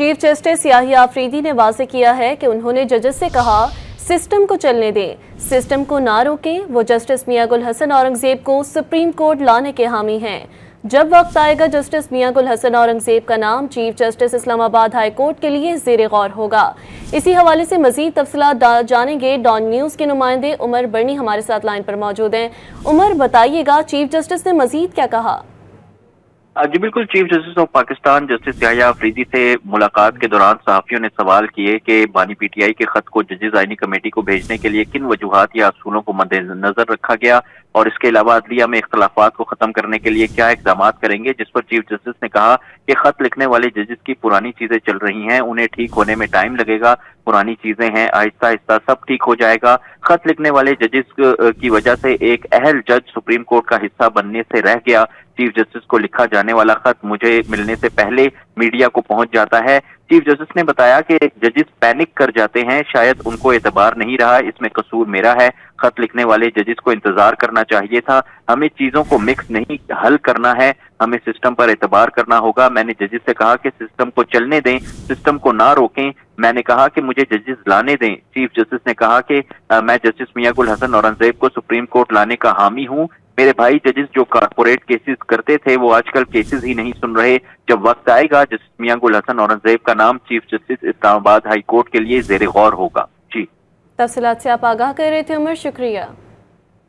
Chief justice Yahya Afridi ने वाज़ेह किया है कि उन्होंने जजेस से कहा सिस्टम को चलने दें, सिस्टम को ना रोकें। वो जस्टिस मियां गुल हसन औरंगजेब को सुप्रीम कोर्ट लाने के हामी हैं। जब वक्त आएगा जस्टिस मियां गुल हसन औरंगजेब का नाम chief justice Islamabad high court के लिए ज़ेरे गौर होगा। इसी हवाले से मजीद तफसीलात जानेंगे। डॉन न्यूज़ के नुमाइंदे उमर बर्नी हमारे साथ लाइन पर मौजूद हैं। उमर, बताइएगा चीफ जस्टिस ने मजीद क्या कहा? जी बिल्कुल, chief justice of Pakistan justice Yahya Afridi से मुलाकात के दौरान सहाफियों ने सवाल किए कि बानी पीटीआई के खत को जजेस आईनी कमेटी को भेजने के लिए किन वजूहात या असूलों को मद्देनजर रखा गया और इसके अलावा अदलिया में इख्तलाफात को खत्म करने के लिए क्या इकदाम करेंगे। जिस पर चीफ जस्टिस ने कहा कि खत लिखने वाले जजेस की पुरानी चीजें चल रही हैं, उन्हें ठीक होने में टाइम लगेगा, पुरानी चीजें हैं, आहिस्ता आहिस्ता सब ठीक हो जाएगा। खत लिखने वाले जजेस की वजह से एक अहल जज सुप्रीम कोर्ट का हिस्सा बनने से रह गया। चीफ जस्टिस को लिखा जाने वाला खत मुझे मिलने से पहले मीडिया को पहुंच जाता है। चीफ जस्टिस ने बताया कि जजेस पैनिक कर जाते हैं, शायद उनको एतबार नहीं रहा, इसमें कसूर मेरा है। खत लिखने वाले जजेस को इंतजार करना चाहिए था। हमें चीजों को मिक्स नहीं हल करना है, हमें सिस्टम पर एतबार करना होगा। मैंने जजेस से कहा कि सिस्टम को चलने दें, सिस्टम को ना रोकें। मैंने कहा कि मुझे जजेस लाने दें। चीफ जस्टिस ने कहा कि मैं जस्टिस मियां गुल हसन औरंगजेब को सुप्रीम कोर्ट लाने का हामी हूं। मेरे भाई जजेस जो कारपोरेट केसेस करते थे वो आजकल केसेस ही नहीं सुन रहे। जब वक्त आएगा जस्टिस मियां गुल हसन औरंगजेब का नाम chief justice Islamabad high court के लिए ज़ेरे गौर होगा। जी, तफसीलात से आप आगाह कर रहे थे उमर, शुक्रिया।